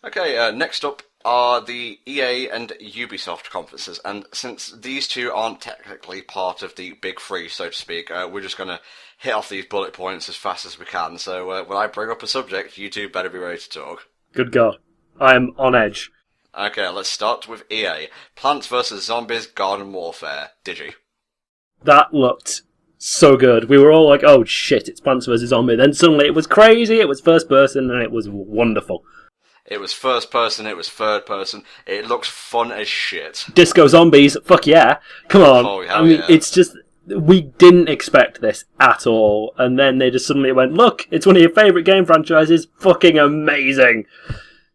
Okay, next up are the EA and Ubisoft conferences, and since these two aren't technically part of the big three, so to speak, we're just going to hit off these bullet points as fast as we can, so when I bring up a subject, you two better be ready to talk. Good God. I am on edge. Okay, let's start with EA. Plants vs. Zombies Garden Warfare. Digi. That looked so good. We were all like, oh shit, it's Plants vs. Zombie. Then suddenly it was crazy, it was first person, and it was wonderful. It was first person, it was third person, it looked fun as shit. Disco zombies, fuck yeah. Come on. Oh, I mean, yeah. It's just, we didn't expect this at all, and then they just suddenly went, look, it's one of your favourite game franchises, fucking amazing.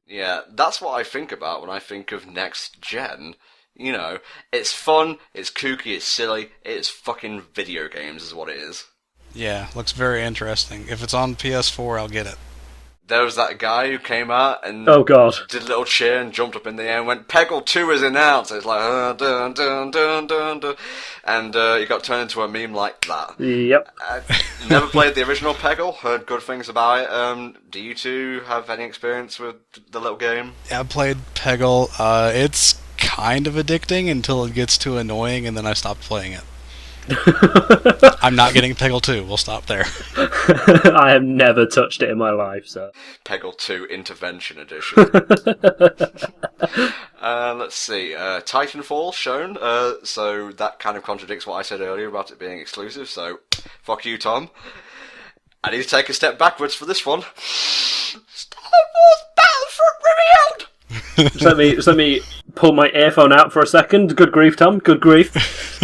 Yeah, that's what I think about when I think of next gen. You know, it's fun, it's kooky, it's silly, it's fucking video games is what it is. Yeah, looks very interesting. If it's on PS4, I'll get it. There was that guy who came out and Oh God. did a little cheer and jumped up in the air and went, Peggle 2 is announced. It's like, dun, dun, dun, dun, dun. And he got turned into a meme like that. Yep. Never played the original Peggle, heard good things about it. Do you two have any experience with the little game? Yeah, I played Peggle. It's kind of addicting until it gets too annoying, and then I stopped playing it. I'm not getting Peggle 2, we'll stop there. I have never touched it in my life, so. Peggle 2 Intervention Edition. Let's see. Titanfall shown, so that kind of contradicts what I said earlier about it being exclusive, so fuck you, Tom. I need to take a step backwards for this one. Star Wars Battlefront revealed! Just let me pull my earphone out for a second. Good grief, Tom. Good grief.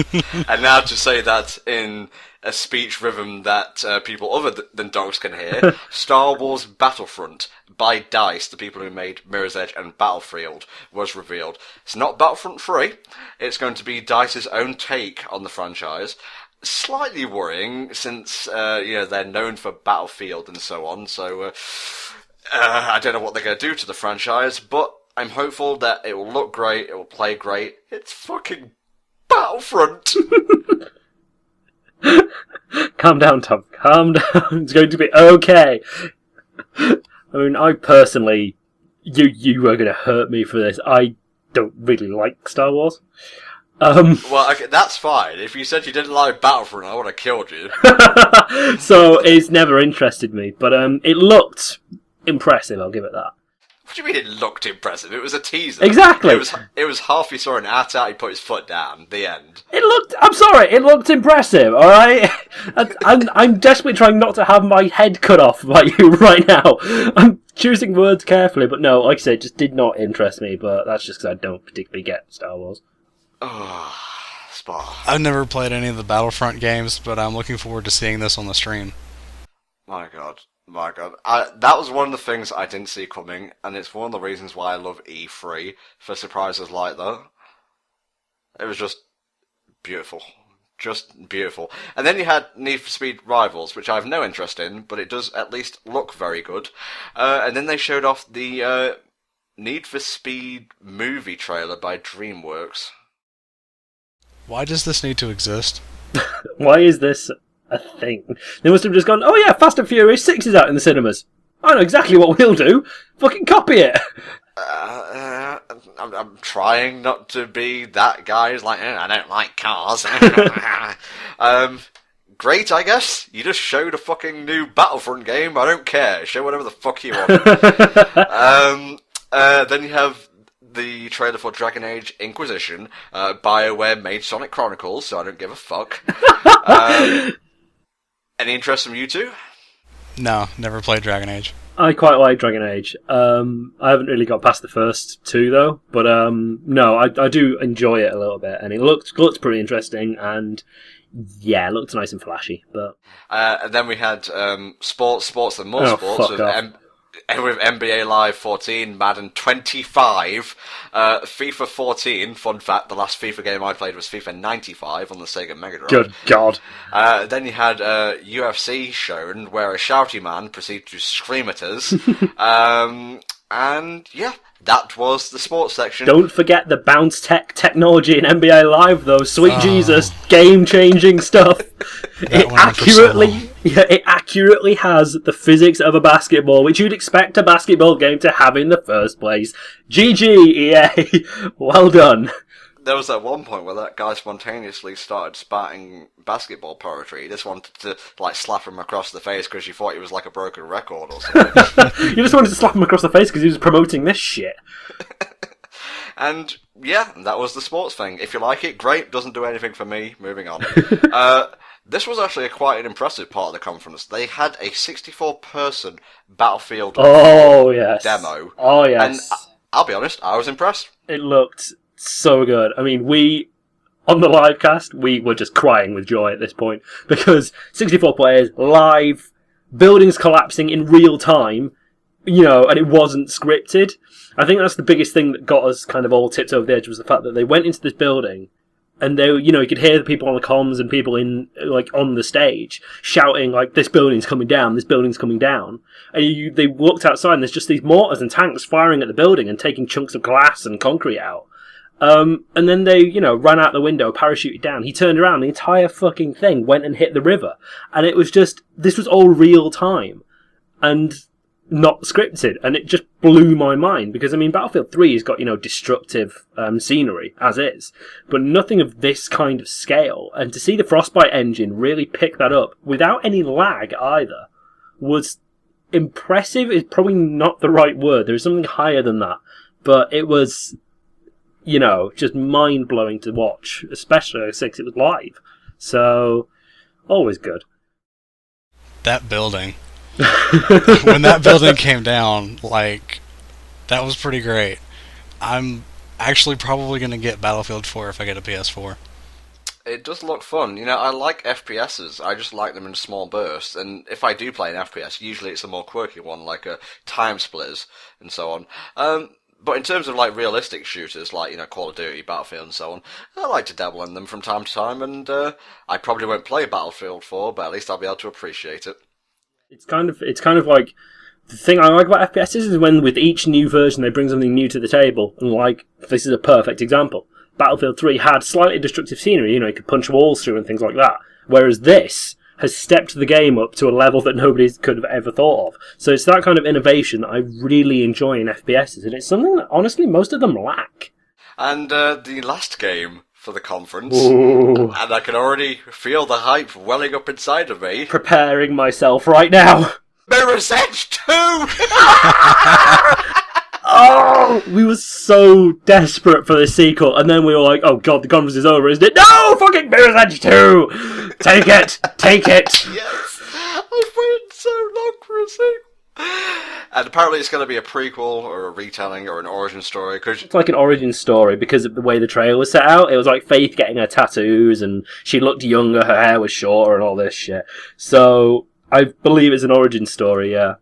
And now to say that in a speech rhythm that people other than dogs can hear, Star Wars Battlefront by DICE, the people who made Mirror's Edge and Battlefield, was revealed. It's not Battlefront 3. It's going to be DICE's own take on the franchise. Slightly worrying, since they're known for Battlefield and so on, so I don't know what they're going to do to the franchise, but I'm hopeful that it will look great, it will play great. It's fucking Battlefront! Calm down, Tom. Calm down. It's going to be okay. I mean, I personally... You are going to hurt me for this. I don't really like Star Wars. Well, okay, that's fine. If you said you didn't like Battlefront, I would have killed you. So, it's never interested me. But it looked impressive, I'll give it that. What do you mean it looked impressive? It was a teaser. Exactly. It was half you saw an art out, he put his foot down. The end. It looked impressive, alright? I'm desperately trying not to have my head cut off by you right now. I'm choosing words carefully, but no, like I said, it just did not interest me, but that's just because I don't particularly get Star Wars. Oh, Spa. I've never played any of the Battlefront games, but I'm looking forward to seeing this on the stream. My God. That was one of the things I didn't see coming, and it's one of the reasons why I love E3 for surprises like that. It was just beautiful. Just beautiful. And then you had Need for Speed Rivals, which I have no interest in, but it does at least look very good. And then they showed off the Need for Speed movie trailer by DreamWorks. Why does this need to exist? Why is this a thing? They must have just gone, oh yeah, Fast and Furious 6 is out in the cinemas. I know exactly what we'll do. Fucking copy it. I'm trying not to be that guy who's like, I don't like cars. Great, I guess. You just showed a fucking new Battlefront game. I don't care. Show whatever the fuck you want. Then you have the trailer for Dragon Age Inquisition. BioWare made Sonic Chronicles, so I don't give a fuck. Any interest from you two? No, never played Dragon Age. I quite like Dragon Age. I haven't really got past the first two, though. But no, I do enjoy it a little bit. And it looked pretty interesting. And yeah, it looked nice and flashy. But and then we had sports and more sports with NBA Live 14, Madden 25, FIFA 14. Fun fact, the last FIFA game I played was FIFA 95 on the Sega Mega Drive. Good God. Then you had UFC shown, where a shouty man proceeded to scream at us. And yeah, that was the sports section. Don't forget the bounce technology in NBA Live, though. Sweet Jesus, game-changing stuff. It Yeah, it accurately has the physics of a basketball, which you'd expect a basketball game to have in the first place. GG, EA! Well done. There was at one point where that guy spontaneously started spouting basketball poetry. He just wanted to, like, slap him across the face because you thought he was like a broken record or something. You just wanted to slap him across the face because he was promoting this shit. And, yeah, that was the sports thing. If you like it, great. Doesn't do anything for me. Moving on. This was actually quite an impressive part of the conference. They had a 64-person Battlefield demo. Oh, yes. And I'll be honest, I was impressed. It looked so good. I mean, on the live cast, we were just crying with joy at this point. Because 64 players, live, buildings collapsing in real time, and it wasn't scripted. I think that's the biggest thing that got us kind of all tipped over the edge, was the fact that they went into this building and they, you could hear the people on the comms and people on the stage shouting, like, this building's coming down, this building's coming down. And they looked outside and there's just these mortars and tanks firing at the building and taking chunks of glass and concrete out. And then they, ran out the window, parachuted down. He turned around, the entire fucking thing went and hit the river. And it was just, this was all real time. And not scripted, and it just blew my mind, because, Battlefield 3 has got, destructive scenery, as is, but nothing of this kind of scale, and to see the Frostbite engine really pick that up, without any lag either, was impressive, is probably not the right word, there's something higher than that, but it was, just mind-blowing to watch, especially since it was live, so, always good. That building. When that building came down, that was pretty great. I'm actually probably going to get Battlefield 4 if I get a PS4. It does look fun. I like FPSs. I just like them in small bursts. And if I do play an FPS, usually it's a more quirky one, like a Time Splitters and so on. But in terms of realistic shooters, like Call of Duty, Battlefield, and so on, I like to dabble in them from time to time. And I probably won't play Battlefield 4, but at least I'll be able to appreciate it. It's kind of like, the thing I like about FPS is when with each new version they bring something new to the table, and this is a perfect example. Battlefield 3 had slightly destructive scenery, you could punch walls through and things like that, whereas this has stepped the game up to a level that nobody could have ever thought of. So it's that kind of innovation that I really enjoy in FPSs, and it's something that honestly most of them lack. And the last game for the conference, Ooh. And I can already feel the hype welling up inside of me. Preparing myself right now. Mirror's Edge 2! Oh, we were so desperate for this sequel, and then we were like, oh god, the conference is over, isn't it? No, fucking Mirror's Edge 2! Take it! Take it! Yes! I've waited so long for a sequel. And apparently it's going to be a prequel or a retelling or an origin story. It's like an origin story because of the way the trailer was set out. It was like Faith getting her tattoos and she looked younger, her hair was shorter and all this shit. So I believe it's an origin story, yeah.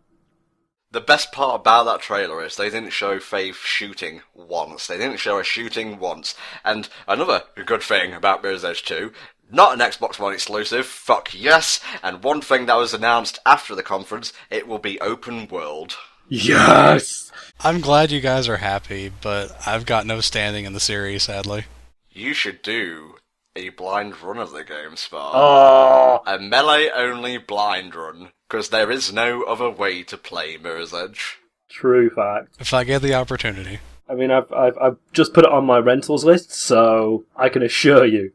The best part about that trailer is they didn't show Faith shooting once. They didn't show her shooting once. And another good thing about Mirror's Edge 2, not an Xbox One exclusive, fuck yes, and one thing that was announced after the conference, it will be open world. Yes! I'm glad you guys are happy, but I've got no standing in the series, sadly. You should do a blind run of the game, Spar. Oh! A melee-only blind run, because there is no other way to play Mirror's Edge. True fact. If I get the opportunity. I've just put it on my rentals list, so I can assure you,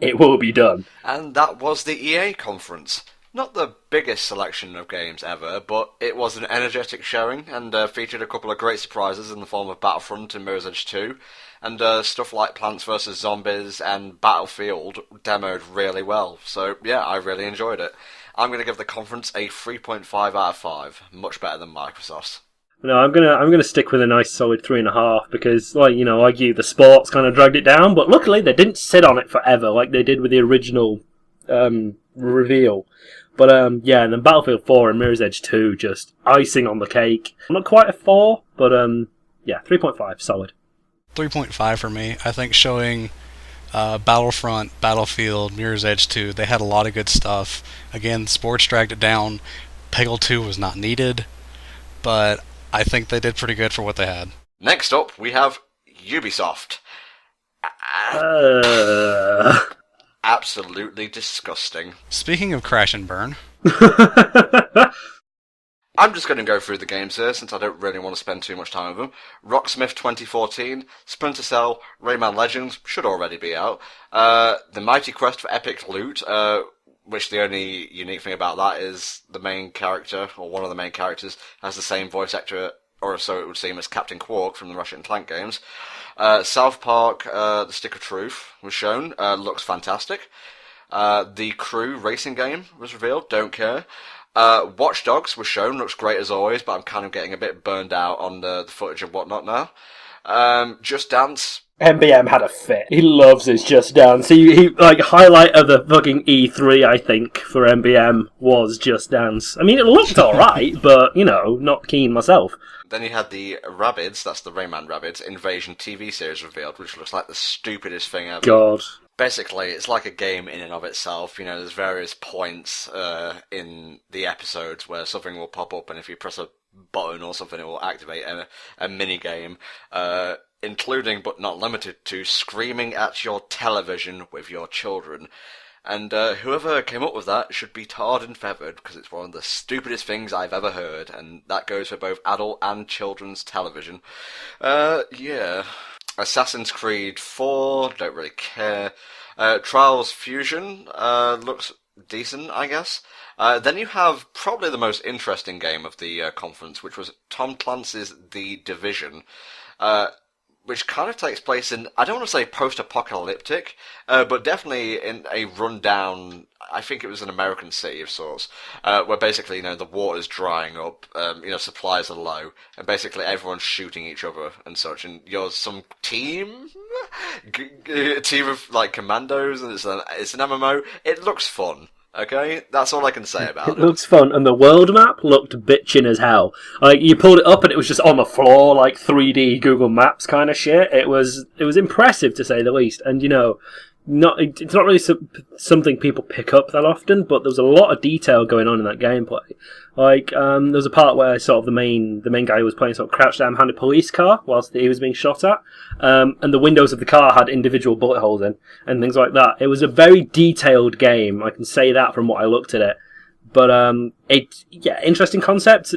it will be done. And that was the EA conference. Not the biggest selection of games ever, but it was an energetic showing and featured a couple of great surprises in the form of Battlefront and Mirror's Edge 2, and stuff like Plants vs. Zombies and Battlefield demoed really well. So yeah, I really enjoyed it. I'm going to give the conference a 3.5 out of 5, much better than Microsoft's. No, I'm gonna stick with a nice solid 3.5 because, like you, the sports kind of dragged it down, but luckily they didn't sit on it forever like they did with the original reveal. But yeah, and then Battlefield 4 and Mirror's Edge 2 just icing on the cake. Not quite a 4, but yeah, 3.5 solid. 3.5 for me. I think showing Battlefront, Battlefield, Mirror's Edge 2, they had a lot of good stuff. Again, sports dragged it down. Peggle 2 was not needed, but I think they did pretty good for what they had. Next up, we have Ubisoft. absolutely disgusting. Speaking of crash and burn, I'm just going to go through the games here, since I don't really want to spend too much time with them. Rocksmith 2014, Splinter Cell, Rayman Legends should already be out. The Mighty Quest for Epic Loot, which the only unique thing about that is the main character, or one of the main characters, has the same voice actor, or so it would seem, as Captain Quark from the Ratchet & Clank games. South Park, The Stick of Truth was shown, looks fantastic. The Crew racing game was revealed, don't care. Watch Dogs was shown, looks great as always, but I'm kind of getting a bit burned out on the footage and whatnot now. Just Dance. MBM had a fit. He loves his Just Dance. He like, highlight of the fucking E3, I think, for MBM was Just Dance. I mean, it looked alright, but, you know, not keen myself. Then you had the Rabbids, that's the Rayman Rabbids, Invasion TV series revealed, which looks like the stupidest thing ever. God. Basically, it's like a game in and of itself. You know, there's various points in the episodes where something will pop up, and if you press a button or something, it will activate a mini-game, including but not limited to screaming at your television with your children. And whoever came up with that should be tarred and feathered, because it's one of the stupidest things I've ever heard, and that goes for both adult and children's television. Yeah. Assassin's Creed 4, don't really care. Trials Fusion looks decent, I guess. Then you have probably the most interesting game of the conference, which was Tom Clancy's The Division, which kind of takes place in, I don't want to say post-apocalyptic, but definitely in a rundown, I think it was an American city of sorts, where basically, you know, the water's drying up, you know, supplies are low, and basically everyone's shooting each other and such, and you're some team? A team of, like, commandos, and it's an MMO. It looks fun. Okay, that's all I can say about it. It looks fun, and the world map looked bitchin' as hell. Like, you pulled it up and it was just on the floor, like 3D Google Maps kind of shit. It was impressive, to say the least. And, you know, it's not really something people pick up that often, but there was a lot of detail going on in that gameplay. Like, there was a part where sort of the main guy was playing sort of crouched down behind a police car whilst he was being shot at, and the windows of the car had individual bullet holes in, and things like that. It was a very detailed game, I can say that from what I looked at it. But, interesting concept.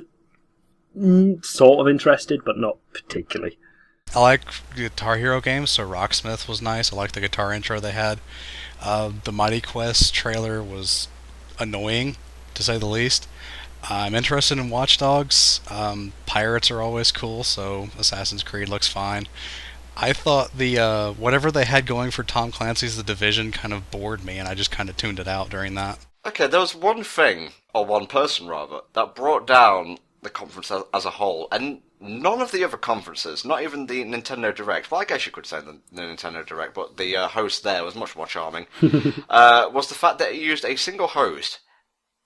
Sort of interested, but not particularly. I like Guitar Hero games, so Rocksmith was nice. I like the guitar intro they had. The Mighty Quest trailer was annoying, to say the least. I'm interested in Watch Dogs. Pirates are always cool, so Assassin's Creed looks fine. I thought the whatever they had going for Tom Clancy's The Division kind of bored me, and I just kind of tuned it out during that. Okay, there was one thing, or one person rather, that brought down the conference as a whole, and none of the other conferences, not even the Nintendo Direct, well, I guess you could say the Nintendo Direct, but the host there was much more charming, was the fact that it used a single host.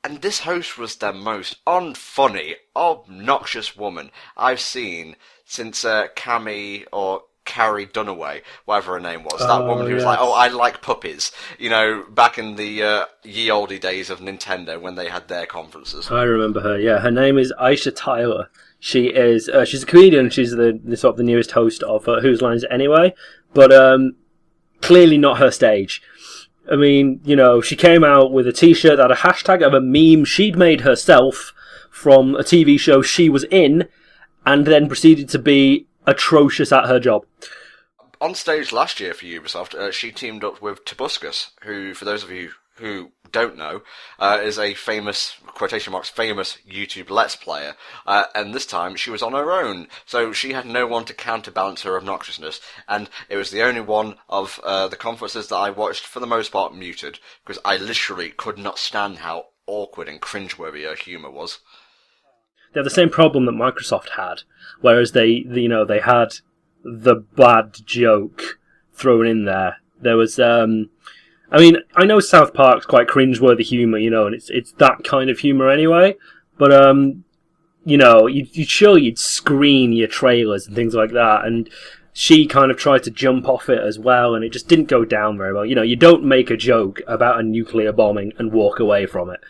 And this host was the most unfunny, obnoxious woman I've seen since Cammy or Carrie Dunaway, whatever her name was. That woman who was like, oh, I like puppies. You know, back in the ye olde days of Nintendo when they had their conferences. I remember her, yeah. Her name is Aisha Tyler. She is, she's a comedian. She's the sort of the newest host of Whose Lines It Anyway? But clearly not her stage. I mean, you know, she came out with a t-shirt that had a hashtag of a meme she'd made herself from a TV show she was in, and then proceeded to be atrocious at her job. On stage last year for Ubisoft, she teamed up with Tobuscus, who, for those of you who don't know, is a famous, quotation marks, famous YouTube Let's Player. And this time she was on her own, so she had no one to counterbalance her obnoxiousness. And it was the only one of the conferences that I watched, for the most part, muted, because I literally could not stand how awkward and cringeworthy her humour was. They have the same problem that Microsoft had, whereas they had the bad joke thrown in there. There was, I mean, I know South Park's quite cringeworthy humour, you know, and it's that kind of humour anyway, but, you know, you'd screen your trailers and things like that, and she kind of tried to jump off it as well, and it just didn't go down very well. You know, you don't make a joke about a nuclear bombing and walk away from it.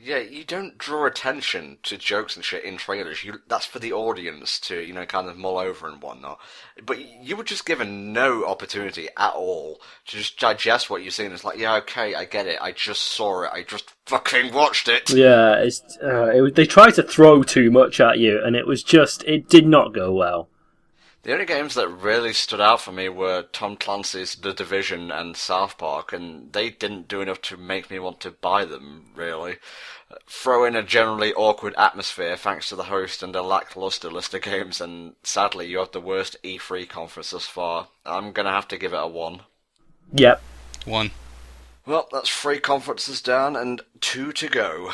Yeah, you don't draw attention to jokes and shit in trailers. That's for the audience to, kind of mull over and whatnot. But you were just given no opportunity at all to just digest what you've seen. It's like, yeah, okay, I get it. I just saw it. I just fucking watched it. Yeah, they tried to throw too much at you, and it did not go well. The only games that really stood out for me were Tom Clancy's The Division and South Park, and they didn't do enough to make me want to buy them, really. Throw in a generally awkward atmosphere thanks to the host and a lackluster list of games, and sadly you have the worst E3 conference thus far. I'm gonna have to give it a 1. Yep. 1. Well, that's 3 conferences down and 2 to go.